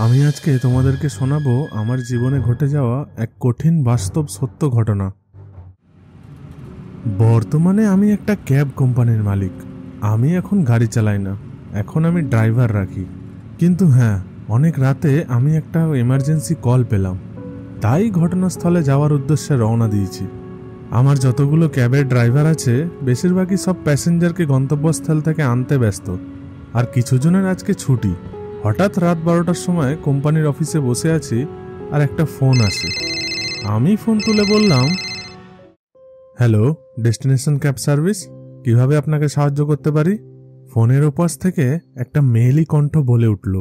আমি আজকে তোমাদেরকে শোনাবো আমার জীবনে ঘটে যাওয়া এক কঠিন বাস্তব সত্য ঘটনা। বর্তমানে আমি একটা ক্যাব কোম্পানির মালিক। আমি এখন গাড়ি চালাই না, এখন আমি ড্রাইভার রাখি। কিন্তু হ্যাঁ, অনেক রাতে আমি একটা এমার্জেন্সি কল পেলাম, তাই ঘটনাস্থলে যাওয়ার উদ্দেশ্যে রওনা দিয়েছি। আমার যতগুলো ক্যাবের ড্রাইভার আছে বেশিরভাগই সব প্যাসেঞ্জারকে গন্তব্যস্থল থেকে আনতে ব্যস্ত, আর কিছু জনের আজকে ছুটি। হঠাৎ রাত 12টার সময় কোম্পানির অফিসে বসে আছি আর একটা ফোন আসে। আমি ফোন তুলে বললাম, হ্যালো, ডেস্টিনেশন ক্যাব সার্ভিস, কিভাবে আপনাকে সাহায্য করতে পারি? ফোনের ওপাশ থেকে একটা মেয়েলি কণ্ঠ বলে উঠল,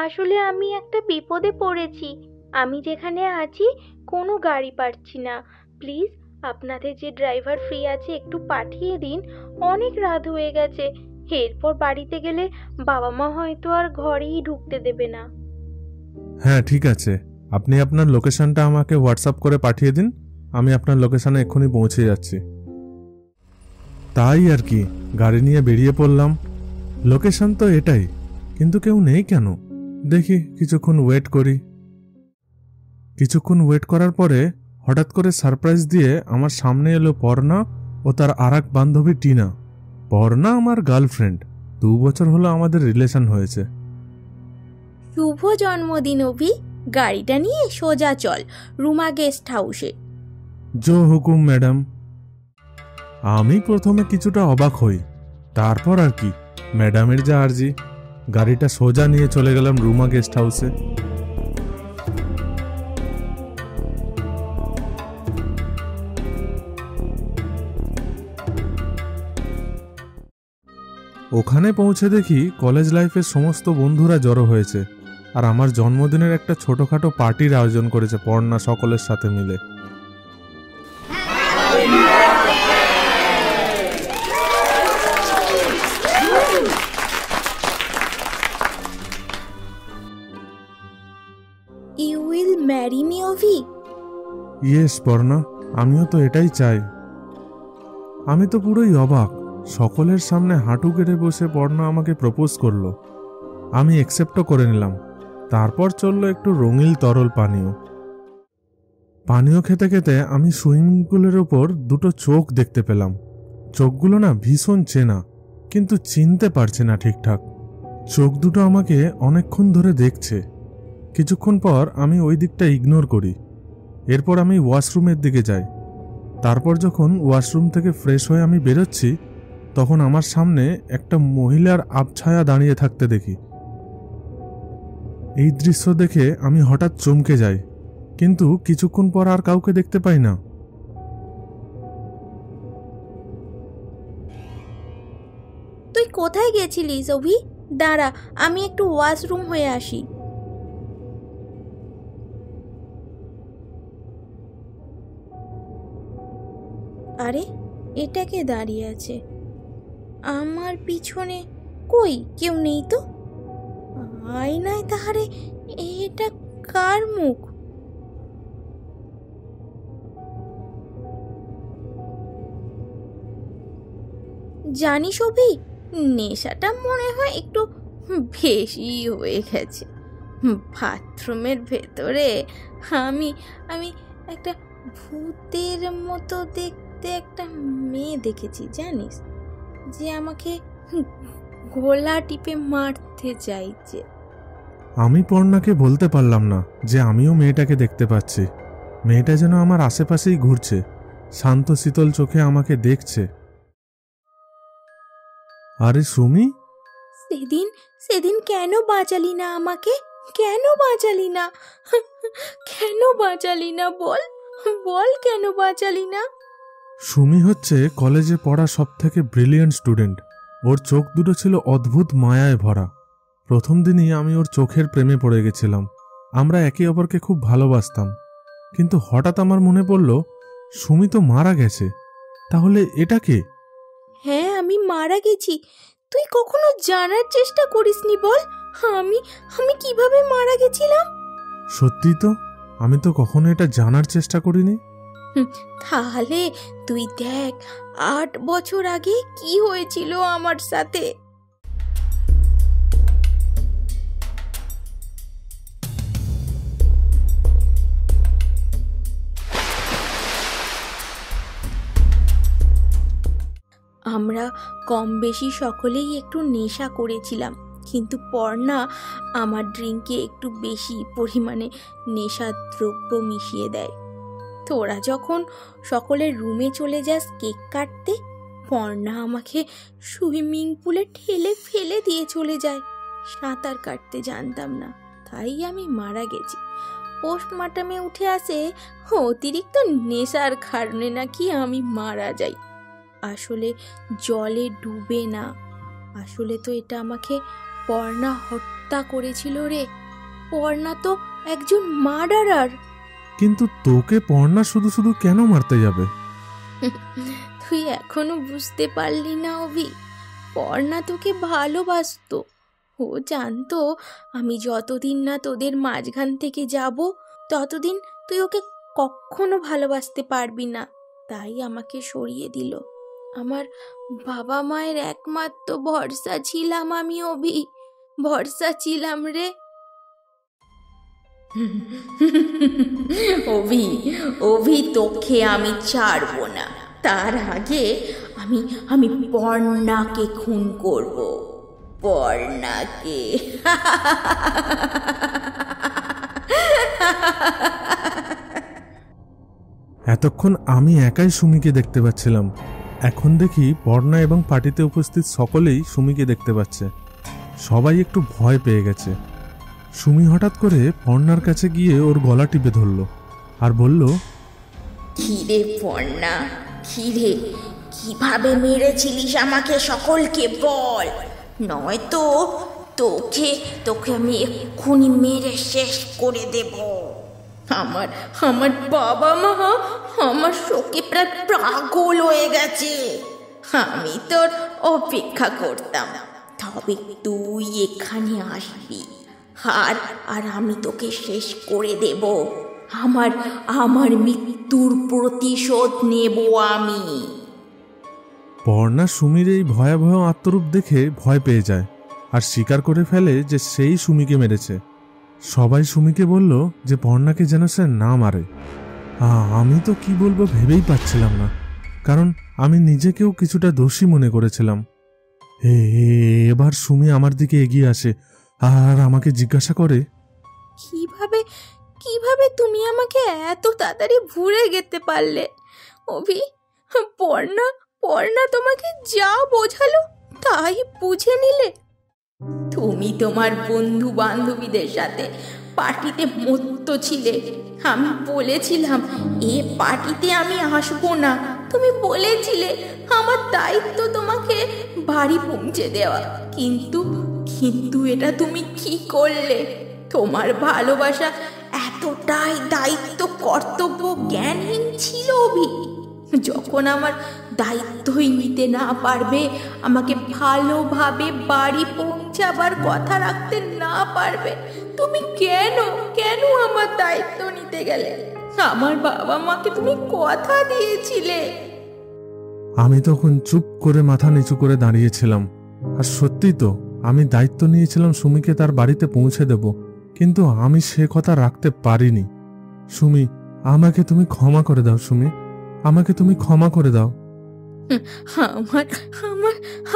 আসলে আমি একটা বিপদে পড়েছি। আমি যেখানে আছি কোনো গাড়ি পাচ্ছি না। প্লিজ আপনাদের যে ড্রাইভার ফ্রি আছে একটু পাঠিয়ে দিন। অনেক রাত হয়ে গেছে, এরপর বাড়িতে গেলে বাবা মা হয়তো আর ঘরেই ঢুকতে দেবে না। হ্যাঁ ঠিক আছে, আপনি আপনার লোকেশনটা আমাকে হোয়াটসঅ্যাপ করে পাঠিয়ে দিন, আমি আপনার লোকেশনে এক্ষুনি পৌঁছে যাচ্ছি। তাই আর কি, গাড়ি নিয়ে বেরিয়ে পড়লাম। লোকেশন তো এটাই, কিন্তু কেউ নেই কেন? দেখি কিছুক্ষণ ওয়েট করি। কিছুক্ষণ ওয়েট করার পরে হঠাৎ করে সারপ্রাইজ দিয়ে আমার সামনে এলো পর্ণা ও তার আরেক বান্ধবী টিনা। পর্ণা আমার গার্লফ্রেন্ড, 2 বছর হলো আমাদের রিলেশন হয়েছে। শুভ জন্মদিন অভি, গাড়িটা নিয়ে সোজা চল রুমা গেস্ট হাউসে। জো হুকুম ম্যাডাম। আমি প্রথমে কিছুটা অবাক হই, তারপর আর কি, ম্যাডামের যা আর্জি, গাড়িটা সোজা নিয়ে চলে গেলাম রুমা গেস্ট হাউসে। ওখানে পৌঁছে দেখি কলেজ লাইফের সমস্ত বন্ধুরা জড়ো হয়েছে, আর আমার জন্মদিনের একটা ছোটখাটো পার্টির আয়োজন করেছে পর্ণা সকলের সাথে মিলে। You will marry me Abhi? Yes Parna, আমিও তো এটাই চাই। আমি তো পুরোই অবাক, সকলের সামনে হাঁটু গেড়ে বসে পর্ণা আমাকে প্রপোজ করলো। আমি অ্যাকসেপ্টও করে নিলাম। তারপর চললো একটু রঙিল তরল পানীয়। পানীয় খেতে খেতে আমি সুইমিং পুলের ওপর দুটো চোখ দেখতে পেলাম। চোখগুলো না ভীষণ চেনা, কিন্তু চিনতে পারছি না ঠিকঠাক। চোখ দুটো আমাকে অনেকক্ষণ ধরে দেখছে। কিছুক্ষণ পর আমি ওই দিকটা ইগনোর করি। এরপর আমি ওয়াশরুমের দিকে যাই। তারপর যখন ওয়াশরুম থেকে ফ্রেশ হয়ে আমি বেরোচ্ছি, তখন আমার সামনে একটা মহিলার আবছায়া দাঁড়িয়ে থাকতে দেখি। এই দৃশ্য দেখে আমি হঠাৎ চমকে যাই, কিন্তু কিছুক্ষণ পর আর কাউকে দেখতে পাই না। তুই কোথায় গেছিলিস অভি? দাঁড়া, আমি একটু ওয়াশরুম হয়ে আসি। আরে, এটা কে দাঁড়িয়ে আছে আমার পিছনে? কই, কেউ নেই তো। আয়নায় তাহারে এটা কার মুখ? জানিস অভি, নেশাটা মনে হয় একটু বেশি হয়ে গেছে। বাথরুমের ভেতরে আমি আমি একটা ভূতের মতো দেখতে একটা মেয়ে দেখেছি, জানিস, যে আমাকে গলা টিপে মারতে চাইছে। আমি পর্ণাকে বলতে পারলাম না যে আমিও মেয়েটাকে দেখতে পাচ্ছি। মেয়েটা যেন আমার আশেপাশেই ঘুরছে, শান্ত শীতল চোখে আমাকে দেখছে। আরে সুমি, সেদিন সেদিন কেন বাঁচালি না আমাকে? কেন বাঁচালি না? কেন বাঁচালি না? বল বল, কেন বাঁচালি না? সুমি হচ্ছে কলেজে পড়া সব থেকে ব্রিলিয়েন্ট স্টুডেন্ট। ওর চোখ দুটো ছিল অদ্ভুত মায়ায় ভরা। প্রথম দিনই আমি ওর চোখের প্রেমে পড়ে গেছিলাম। আমরা একে অপরকে খুব ভালোবাসতাম। কিন্তু হঠাৎ আমার মনে পড়ল, সুমি তো মারা গেছে, তাহলে এটা কে? হ্যাঁ, আমি মারা গেছি। তুই কখনো জানার চেষ্টা করিসনি? বল, আমি আমি কিভাবে মারা গেছিলাম? সত্যি তো, আমি তো কখনো এটা জানার চেষ্টা করিনি। তাহলে তুই দেখ 8 বছর আগে কি হয়েছিল আমার সাথে। আমরা কম বেশি সকলেই একটু নেশা করেছিলাম, কিন্তু পর্ণা আমার ড্রিঙ্কে একটু বেশি পরিমাণে নেশার দ্রব্য মিশিয়ে দেয়। তোরা যখন সকলের রুমে চলে যাস কেক কাটতে, পর্ণা আমাকে সুইমিং পুলে ঠেলে ফেলে দিয়ে চলে যায়। সাঁতার কাটতে জানতাম না, তাই আমি মারা গেছি। পোস্টমর্টমে উঠে আসে অতিরিক্ত নেশার কারণে নাকি আমি মারা যাই। আসলে জলে ডুবে না, আসলে তো এটা আমাকে পর্ণা হত্যা করেছিল রে। পর্ণা তো একজন মার্ডারার। কিন্তু তোকে পর্ণা শুধু শুধু কেন মারতে যাবে? তুই এখনো বুঝতে পারলি না অভি? পর্ণা তোকে ভালোবাসতো। ও জানতো আমি যতদিন না তোদের মাঝখান থেকে যাব ততদিন তুই ওকে কখনো ভালোবাসতে পারবি না, তাই আমাকে সরিয়ে দিল। আমার বাবা মায়ের একমাত্র ভরসা ছিলাম আমি অভি, ভরসা ছিলাম রে। অভি অভি তোকে আমি ছাড়বো না, তার আগে আমি পর্ণাকে খুন করব, পর্ণাকে। এতক্ষণ আমি একাই সুমিকে দেখতে পাচ্ছিলাম, এখন দেখি পর্ণা এবং পার্টিতে উপস্থিত সকলেই সুমিকে দেখতে পাচ্ছে। সবাই একটু ভয় পেয়ে গেছে। সুমি হঠাৎ করে পর্ণার কাছে গিয়ে ওর গলা টিপে ধরল আর বলল, কিরে পর্ণা, কিরে, কিভাবে মেরেছিলিস আমাকে সকলকে বল, নয়তো তোকে তোকে আমি এক্ষুনি মেরে শেষ করে দেব। আমার বাবা মা আমার শোকে প্রায় পাগল হয়ে গেছে। আমি তোর অপেক্ষা করতাম, তবে তুই এখানে আসবি আর আমি তোকে শেষ করে দেব। আমার মৃত্যুর প্রতিশোধ নেব আমি। পর্ণা সুমির এই ভয়াবহ আত্মরূপ দেখে ভয় পেয়ে যায় আর স্বীকার করে ফেলে যে সেই সুমিকে মেরেছে। সবাই সুমিকে বলল যে পর্ণাকে যেন সে না মারে। আমি তো কি বলবো ভেবেই পাচ্ছিলাম না, কারণ আমি নিজেকেও কিছুটা দোষী মনে করেছিলাম। এবার সুমি আমার দিকে এগিয়ে আসে আর আমাকে জিজ্ঞাসা করে, কিভাবে তুমি আমাকে এত তাড়াতাড়ি ভুলে যেতে পারলে অভি? পর্ণা তোমাকে যা বোঝালো তাই বুঝে নিলে? তুমি তোমার বন্ধু বান্ধবীদের সাথে পার্টিতে মত্ত ছিলে। আমি বলেছিলাম এ পার্টিতে আমি আসবো না, তুমি বলেছিলে আমার দায়িত্ব তোমাকে বাড়ি পৌঁছে দেওয়া, কিন্তু এটা তুমি কি করলে? তোমার ভালোবাসা এতটাই দায়িত্ব কর্তব্য জ্ঞানহীন ছিল অভি। যখন আমার দায়িত্বই নিতে না পারবে, আমাকে ভালোভাবে বাড়ি পৌঁছাবার কথা রাখতে না পারবে, তুমি কেন আমার দায়িত্ব নিতে গেলে? আমার বাবা মাকে তুমি কথা দিয়েছিলে। আমি তখন চুপ করে মাথা নিচু করে দাঁড়িয়েছিলাম। আর সত্যি তো, আমি দায়িত্ব নিয়েছিলাম সুমিকে তার বাড়িতে পৌঁছে দেব, কিন্তু আমি সে কথা রাখতে পারিনি। সুমি, আমাকে তুমি ক্ষমা করে দাও। সুমি, আমাকে তুমি ক্ষমা করে দাও।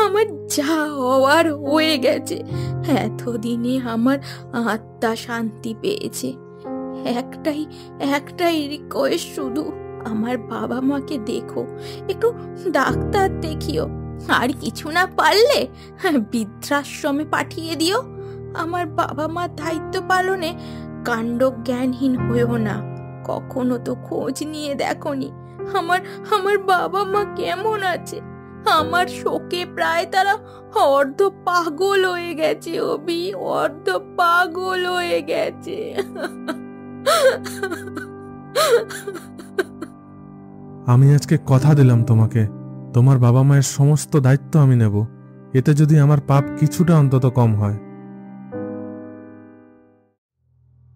আমার যা হওয়ার হয়ে গেছে। এতদিনে আমার আত্মা শান্তি পেয়েছে। একটাই রিকোয়েস্ট শুধু, আমার বাবা মাকে দেখো, একটু ডাক্তার দেখিও, আর কিছু না পারলে বৃদ্ধাশ্রমে পাঠিয়ে দিও। আমার বাবা মার দায়িত্ব পালনে কাণ্ড জ্ঞানহীন হয়েও না। কখনো তো খোঁজ নিয়ে দেখোনি আমার বাবা মা কেমন আছে। আমার শোকে প্রায় তারা অর্ধ পাগল হয়ে গেছে অভি, অর্ধ পাগল হয়ে গেছে। আমি আজকে কথা দিলাম তোমাকে, তোমার বাবা মায়ের সমস্ত দায়িত্ব আমি নেব, এতে যদি আমার পাপ কিছুটা অন্তত কম হয়।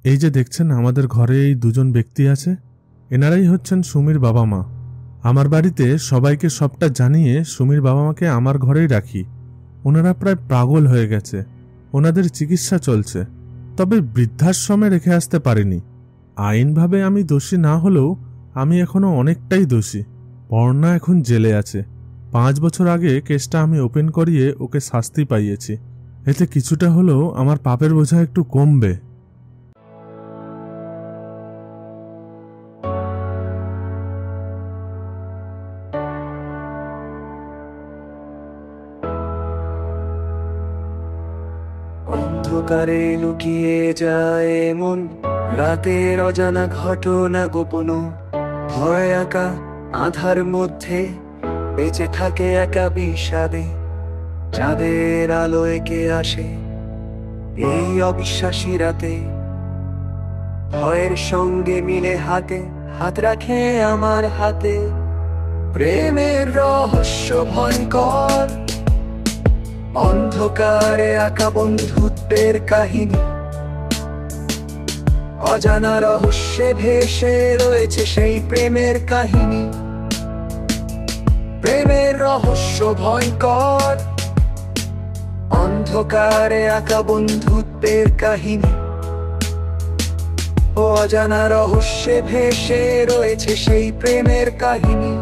এই যে দেখছেন আমাদের ঘরে এই দুজন ব্যক্তি আছে, এনারাই হচ্ছেন সুমির বাবা মা। আমার বাড়িতে সবাইকে সবটা জানিয়ে সুমির বাবা মাকে আমার ঘরেই রাখি। ওনারা প্রায় পাগল হয়ে গেছে, ওনাদের চিকিৎসা চলছে, তবে বৃদ্ধাশ্রমে রেখে আসতে পারিনি। আইনভাবে আমি দোষী না হলেও আমি এখনো অনেকটাই দোষী। পর্ণা এখন জেলে আছে, 5 বছর আগে কেসটা আমি ওপেন করিয়ে ওকে শাস্তি পাইয়েছি। এতে কিছুটা হলেও আমার পাপের বোঝা একটু কমবে। অন্ধকারে লুকিয়ে যায় মন, রাতের অজানা ঘটনা গোপন, ভয় একা আধার মধ্যে বেঁচে থাকে একা বিষাদে। চাঁদের আলো একে আসে এই অবিশ্বাসী রাতে, ভয়ের সঙ্গে মিলে হাতে হাত রাখে আমার হাতে। প্রেমের রহস্য ভয়ঙ্কর, অন্ধকারে আঁকা বন্ধুত্বের কাহিনী, অজানা রহস্যে ভেসে রয়েছে সেই প্রেমের কাহিনী। প্রেমের রহস্য ভয়ঙ্কর, অন্ধকারে আঁকা বন্ধুত্বের কাহিনী, অজানা রহস্যে ভেসে রয়েছে সেই প্রেমের কাহিনী।